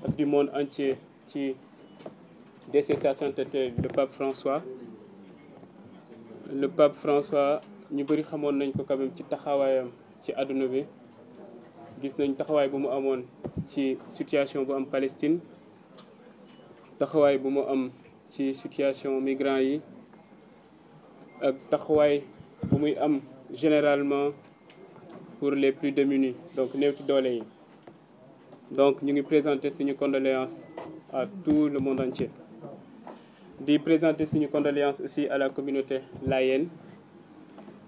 ak du monde entier ci décès sa sainteté le pape François. Le pape François ñu bëri xamoon nañ ko quand même ci taxawaayam ci àdduna bi gis nañ taxawaay bu mu amoon ci situation bu am Palestine, taxawaay bu mu am ci situation migrants yi ak taxawaay bu muy am généralement pour les plus démunis, donc néew ci doole yi. Donc ñu ngi présenter suñu condoléances à tout le monde entier. Di présenter suñu condoléances aussi à la communauté layène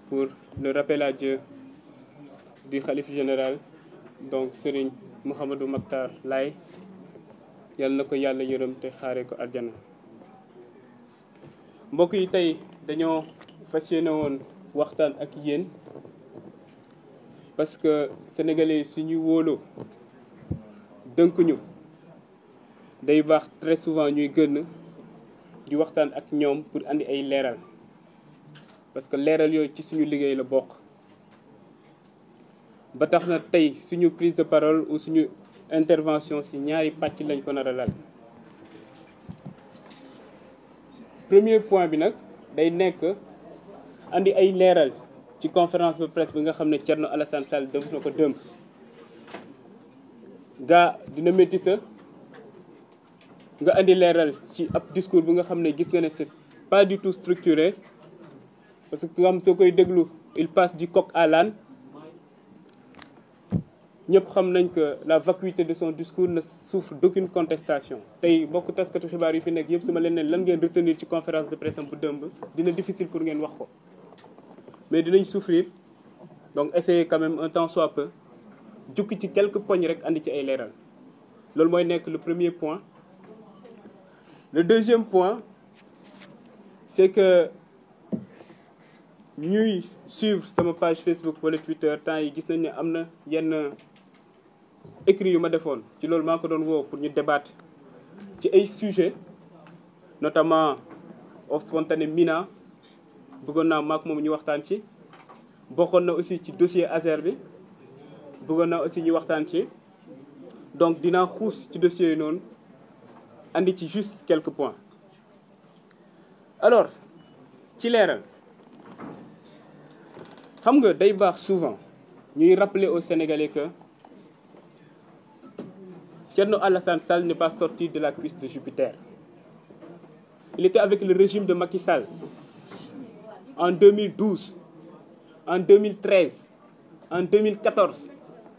pour le rappel à Dieu du khalife général, donc Serigne Mouhamadou Makhtar Laye, yàlla na ko yàlla yërëm te xaare ko aljana. Mbokk yi tey dañoo fas yéene woon waxtaan ak yéen parce que sénégalais suñu wóoloo dënk ñu day baax très souvent ñuy gën di waxtaan ak ñoom pour andi ay leeral parce que leeral yooyu ci suñu liggéey la bokk. ba tax na tey suñu prise de parole ou suñu intervention ci ñaari pàcc lañ ko nar a lal. Premier point bi nag day nekk andi ay leeral ci conférence de presse bi nga xam ne Thierno Alassane Sall def na ko dëmb. gaa dina métti sa nga andi leeral ci ab discours bi nga xam ne gis nga ne c'est pas du tout structuré parce que nga xam soo koy déglu il passe du coq à l'âne. ñëpp xam nañ que la vacuité de son discours ne souffre d'aucune contestation. tey bokk taskatu xibaar yi fi nekk yëpp su ma leen ne lan ngeen retenir ci conférence de presse bu dëmb dina difficile pour ngeen wax ko mais dinañ souffrir donc essayer quand même un temps soit peu jukki ci quelques points rek andi ci ay leeral. loolu mooy nekk le premier point. Le deuxième point c'est que ñuy suivre sama page Facebook wala Twitter temps yi gis nañ ne am na yenn écrit yu ma defoon ci loolu maa ko doon woo pour ñu débattre ci ay sujets notamment of spontané Mina bëggoon naa maak moom ñu waxtaan ci. bokkoon na aussi ci dossier Azer bi bëggoon naa aussi ñu waxtaan ci donc dinaa xuus ci dossier yi noonu andi ci juste quelques points. Alors ci leeral xam nga day baax souvent ñuy rappeler aux Sénégalais que Thierno Alassane Sall n'est pas sorti de la cuisse de Jupiter. Il était avec le régime de Macky Sall en 2012, en 2013, en 2014,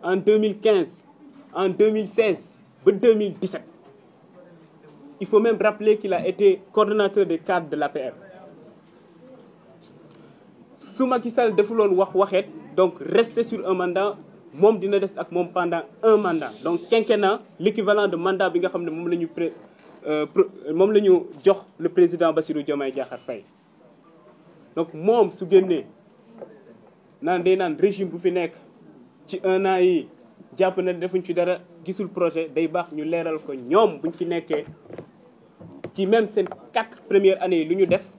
en 2015, en 2016 ba 2017. Il faut même rappeler qu'il a été coordonnateur des cadres de l'APR. su Macky Sall defuloon waxeet donc rester sur un mandat moom dina des ak moom pendant un mandat donc quinquennat l'équivalent de mandat bi nga xam ne moom la ñu jox le président Bassirou Diomaye Diakhar Faye. donc moom su génnee naan day naan régime bu fi nekk ci un an yi jàpp na defuñ ci dara gisul projet day baax ñu leeral ko ñoom buñ fi nekkee ci même seen 4 premières années yi lu ñu def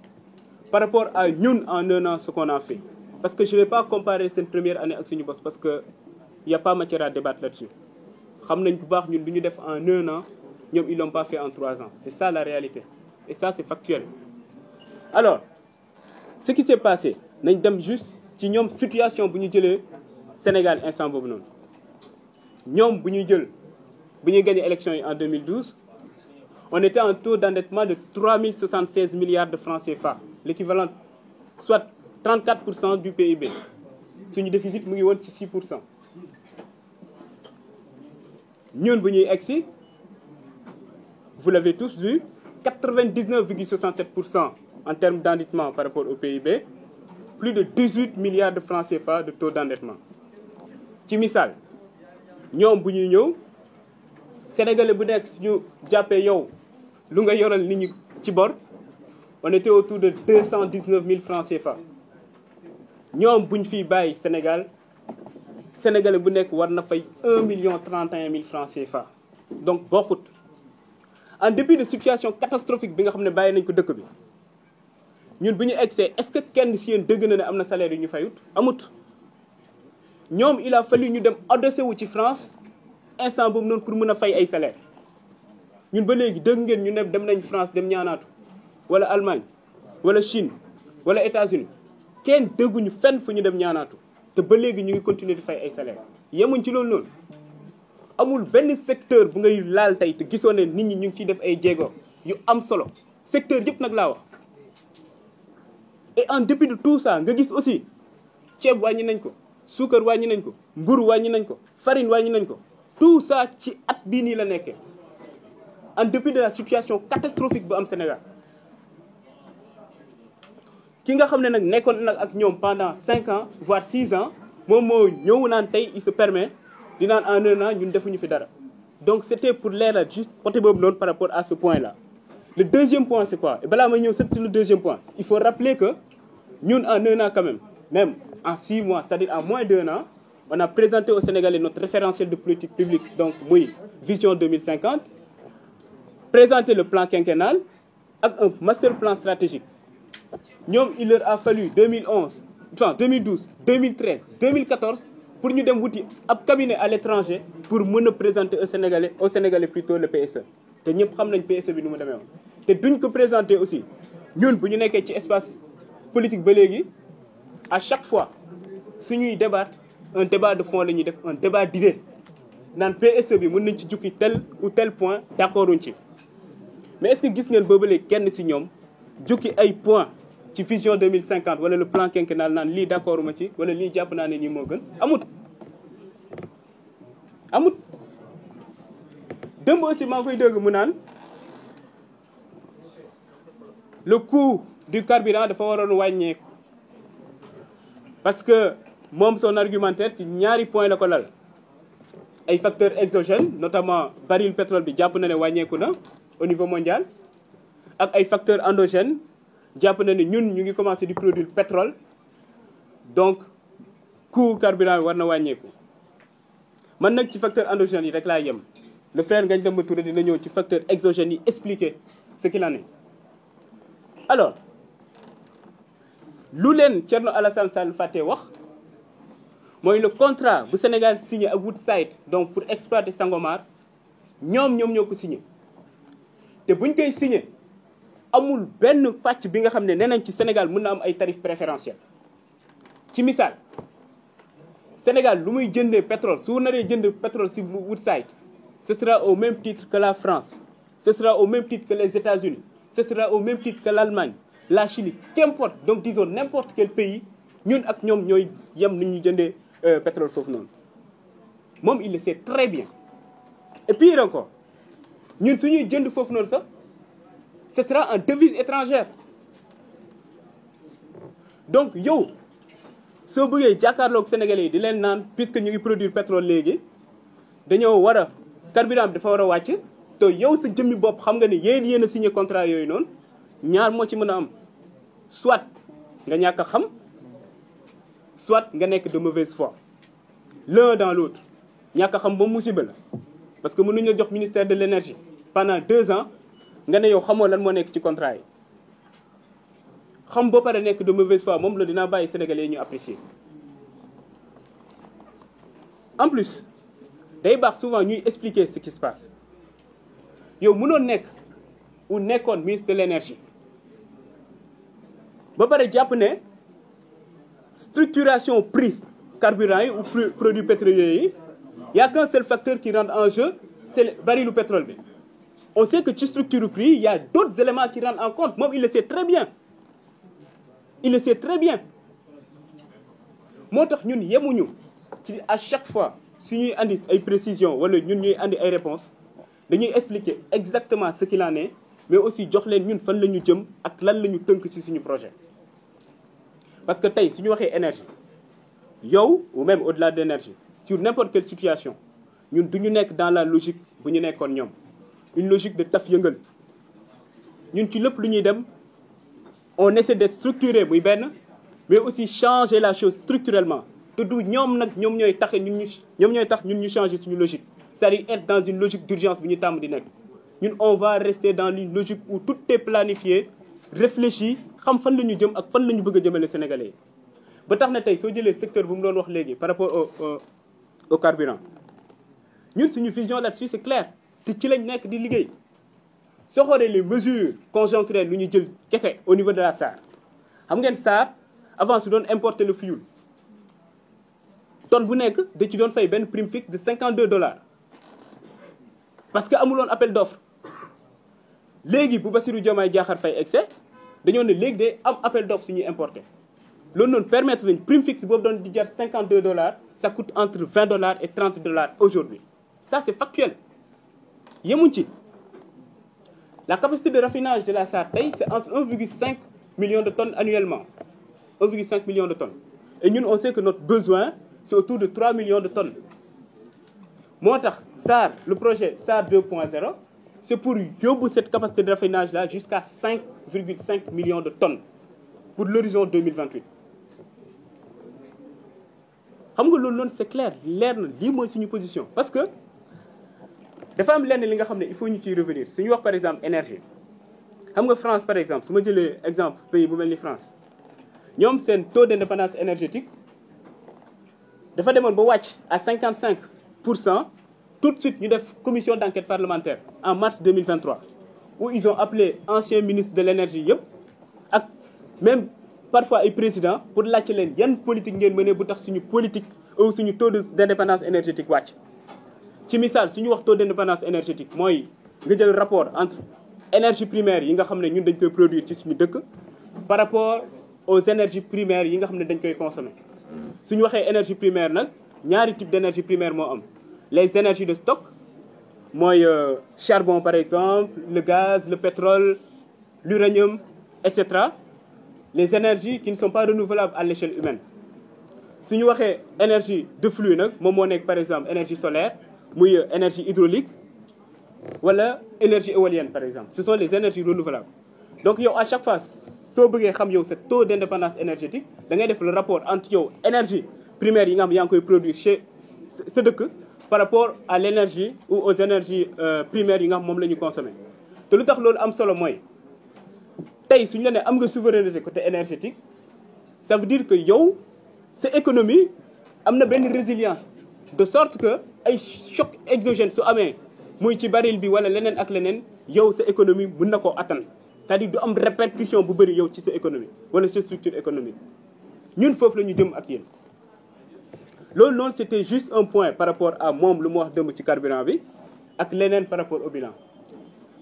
par rapport à ñun en un an ce qu'on a fait. Parce que je ne vais pas comparer cette première année avec suñu boss parce que il n'y a pas matière à débattre là-dessus. xam nañ bu baax ñun lu ñu def en un an ñoom ils l'ont pas fait en 3 ans. C'est ça la réalité et ça c'est factuel. Alors ce qui s'est passé nañ dem juste ci ñoom situation bu ñu jëlee Sénégal instant boobu noonu ñoom bu ñuy gagné élection yi en 2012 on était en taux d'endettement de 3076 milliards de francs CFA. L'équivalent, soit 34% du PIB. Suñu déficit mu ngi woon ci 6%. ñun bu ñuy egsi vous l'avez tous vu 99,67% en termes d'endettement par rapport au PIB, plus de 18 milliards de francs CFA de taux d'endettement. ci misaal ñoom bu ñuy ñëw Sénégalais bu nekk suñu jàppee yow lu nga yoral nit ñi ci bor on était autour de 219 000 francs CFA. ñoom buñ fiy bàyyi Sénégalais bu nekk war na fay 1,31 million francs CFA. donc bokkut en dépit de situation catastrophique bi nga xam ne bàyyi nañ ko dëkk bi ñun bu ñu egsee est-ce que kenn si yéen dëgg na ne am na salaire yu ñu fayut amut. ñoom il a fallu ñu dem adossé wu ci France instant boobu noonu pour mën a fay ay salaire ñun ba léegi dégg ngeen ñu ne dem nañ France dem ñaanaatu wala Allemagne wala Chine wala États-Unis kenn dégguñu fenn fu ñu dem ñaanaatu te ba léegi ñu ngi continuer di fay ay salaire yemuñ ci loolu noonu amul benn secteur bu ngay laal tey te gisoo ne nit ñi ñu ngi ciy def ay jéego yu am solo secteur yëpp nag laa wax. Et en dépit de tout ça nga gis aussi ceeb wàññi nañ ko suukar wàññi nañ ko mburu wàññi nañ ko farine wàññi nañ ko tout ça ci at bii nii la nekkee en dépit de la situation catastrophique bu am Sénégal. ki nga xam ne nag nekkoon nag ak ñoom pendant 5 ans voire 6 ans moom moo ñëw naan tey il se permet di naan en 1 an ñun defuñu fi dara. Donc c'était pour leeral juste côté boobu noonu par rapport à ce point là. Le deuxième point c'est quoi? Et balaa may ñëw sur le deuxième point il faut rappeler que ñun en 1 an quand même en 6 mois c'est-à-dire en moins d'1 an on a présenté aux Sénégalais notre référentiel de politique publique donc muy vision 2050 présenté le plan quinquennal ak un master plan stratégique. ñoom il leur a fallu 2011 enfin 2012 2013 2014 pour ñu dem wuti ab cabinet à l'étranger pour mën a présenter au Sénégalais plutôt le PSE te ñëpp xam nañ PSE bi nu mu demee woon. te duñ ko présenter aussi ñun bu ñu nekkee ci espace politique ba léegi à chaque fois suñuy débattre un débat de fond la ñuy def un débat d'idées naan PSE bi mën nañ ci jukki tel ou tel point d'accorduñ ci mais est-ce que gis ngeen boobu léegi kenn ci ñoom jukki ay points. ci vision 2050 wala le plan quinquennal naan lii d'accord ma ci wala lii jàpp naa ne nii moo gën amut démb aussi maa ngi koy dégg mu naan le coût du carburant dafa waroon wàññeeku parce que moom son argumentaire ci ñaari point la ko lal ay facteurs exogènes notamment baril pétrole bi jàpp na ne wàññeeku na au niveau mondial ak ay facteurs endogènes jàpp na ne ñun ñu ngi commencé di produire pétrole donc coût carburant bi war na wàññeeku man nag ci facteur endogène yi rek laa yem le frère Ngagne Demba Touré dina ñëw ci facteur exogène yi expliquer ce qu'il en est. Alors lu leen Thierno Alassane Sall fàtte wax mooy le contrat bu Sénégal signé ak Woodside donc pour exploiter Sangomar ñoom ñoo ko signé te buñ koy signé. amul benn pàcc bi nga xam ne nee nañ ci Sénégal mën na am ay tarifs préférentiels ci misaal Sénégal lu muy jëndee pétrole su naree jënd pétrole ci Woodside ce sera au même titre que la France ce sera au même titre que les États-Unis ce sera au même titre que l'Allemagne la Chine qu'importe donc disons n'importe quel pays ñun ak ñoom ñooy yem ni ñu jëndee pétrole foofu noonu moom il le sait très bien et pire encore ñun suñuy jënd foofu noonu sax ce sera en devise étrangère donc yow soo bëggee jàkkaarloog Sénégalais yi di leen naan puisque ñu ngi produire pétrole léegi dañoo war a carburant bi dafa war a wàcc te yow sa jëmmi bopp xam nga ne yéen a signé contrat yooyu noonu ñaar moo ci mën a am soit nga ñàkk a xam soit nga nekk de mauvaise foi l'un dans l'autre ñàkk a xam ba musiba la parce que mënuñu la jox ministère de l'énergie pendant 2 ans nga ne yow xamoo lan moo nekk ci contrat yi xam ba pare nekk de mauvaise foi moom la dinaa bàyyi Sénégalais yi ñu apprécier. En plus day baax souvent ñuy expliquer ce qui se passe yow mënoon nekk ou nekkoon ministre de l'énergie ba pare jàpp ne structuration prix carburant yi ou produits pétroliers yi y a qu'un seul facteur qui rentre en jeu c'est le barilu pétrole bi. On sait que ci structure prix il y a d'autres éléments qui rentrent en compte moom il le sait très bien moo tax ñun yemuñu ci à chaque fois suñuy andi ay précisions wala ñun ñuy andi ay réponses dañuy expliquer exactement ce qu'il en est mais aussi jox leen ñun fan la ñu jëm ak lan la ñu tënk ci suñu projet. Parce que tey suñu waxee énergie yow ou même au-delà de l'énergie sur n'importe quelle situation ñun du ñu nekk dans la logique bu ñu nekkoon ñoom. Une logique de taf yëngal ñun ci lépp lu ñuy dem on essaie d'être structuré muy benn mais aussi changer la chose structurellement te du ñoom nag ñoom ñooy tax ñun ñu changer suñu logique c'est-à-dire être dans une logique d'urgence bi ñu tàmm di nekk ñun on va rester dans une logique où tout est planifié réfléchi xam fan la ñu jëm ak fan la ñu bëgg a jëmale Sénégalais yi ba tax na tey soo jëlee secteur bu mu doon wax léegi par rapport au carburant ñun suñu vision là-dessus c'est clair te ci lañ nekk di liggéey soo xoolee les mesures conjoncturelles lu ñu jël kese au niveau de la SAR xam ngeen SAR avant su doon importer le fioul tonne bu nekk da ci doon fay benn prime fixe de $52 parce que amuloon appel d'offre léegi bu Bassirou Diomaye Diakhar Faye excès dañoo ne léegi day am appel d'offre suñuy importer loolu noonu permettre nañ prime fixe boobu doon di jar $52 ça coûte entre $20 et $30 aujourd'hui ça c'est factuel yemuñ ci la capacité de raffinage de la SAR tey c'est entre 1,5 million de tonnes annuellement 1,5 million de tonnes et ñun on sait que notre besoin c'est autour de 3 millions de tonnes moo tax SAR le projet SAR 2.0 c'est pour yóbbu cette capacité de raffinage là jusqu'à 5,5 millions de tonnes pour l'horizon 2028 xam nga loolu noonu c'est clair leer na lii mooy suñu position parce que dafa am lenn li nga xam ne il faut ñu ciy revenir suñu wax par exemple énergie xam nga France par exemple su ma jëlee exemple pays bu mel ni France ñoom seen taux d'indépendance énergétique dafa demoon ba wàcc à 55%. Tout de suite ñu def commission d'enquête parlementaire en mars 2023 où ils ont appelé anciens ministres de l'énergie yëpp ak même parfois ay présidents pour laajte leen yan politique ngeen mënee bu tax suñu politique ou suñu taux d'indépendance énergétique wàcc. ci misaal suñu wax taux d'indépendance énergétique mooy nga jël rapport entre énergie primaire yi nga xam ne ñun dañ koy produire ci suñu dëkk par rapport aux énergies primaires yi nga xam ne dañ koy consommer suñu waxee énergie primaire nag ñaari type d'énergie primaire moo am. Les énergies de stock mooy charbon par exemple le gaz le pétrole l'uranium etc. Les énergies qui ne sont pas renouvelables à l'échelle humaine su ñu waxee énergie de flux nag moom moo nekk par exemple énergie solaire muy énergie hydraulique wala énergie éolienne par exemple ce sont les énergies renouvelables donc yow à chaque fois soo bëggee xam yow sa taux d'indépendance énergétique da ngay def le rapport entre yow énergie primaire yi nga xam yaa ngi koy produire chez sa dëkk par rapport à l'énergie ou aux énergies primaires yi nga xam moom la ñu consommer te lu tax loolu am solo mooy tey suñu la ne am nga souveraineté côté énergétique ça veut dire que yow sa économie am na benn résilience de sorte que ay choc exogène su amee muy ci baril bi wala leneen ak leneen yow sa économie mën na koo attan c'est-à-dire du am répercussion bu bëri yow ci sa économie wala sa structure économique ñun foofu la ñu jëm ak yéen. loolu noonu c'était juste un point par rapport à moom lu mu wax dëmb ci carburant bi ak leneen par rapport au bilan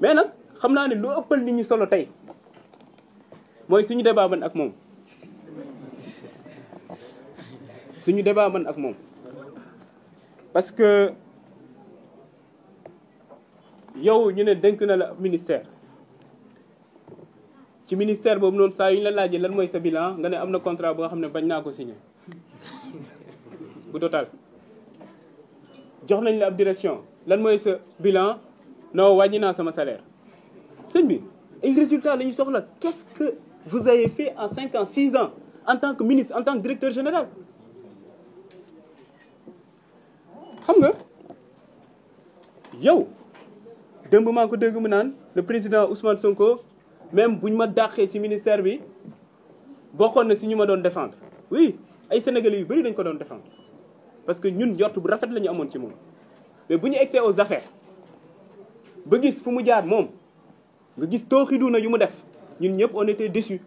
mais nag xam naa ne lu ëppal nit ñi solo tey mooy suñu débat man ak moom parce que yow ñu ne dénk na la ministère ci ministère boobu noonu saa yu ñu la laajee lan mooy sa bilan nga ne am na contrat boo xam ne bañ naa ko signer bu total jox nañ la ab direction lan mooy sa bilan non wàññi naa sama salaire sëñ bi ay résultats la ñu soxla qu'est-ce que vous avez fait en 5 ans 6 ans en tant que ministre en tant que directeur général xam nga yow démb maa ko dégg mu naan le président Ousmane Sonko même bu ñu ma dàqee ci ministère bi bokkoon na ci ñu ma doon défendre oui ay sénégalais yu bari dañ ko doon défendre parce que ñun njort bu rafet la ñu amoon ci moom mais bu ñu excès aux affaires ba gis fu mu jaar moom nga gis tooxidu na yu mu def ñun ñëpp on était déçus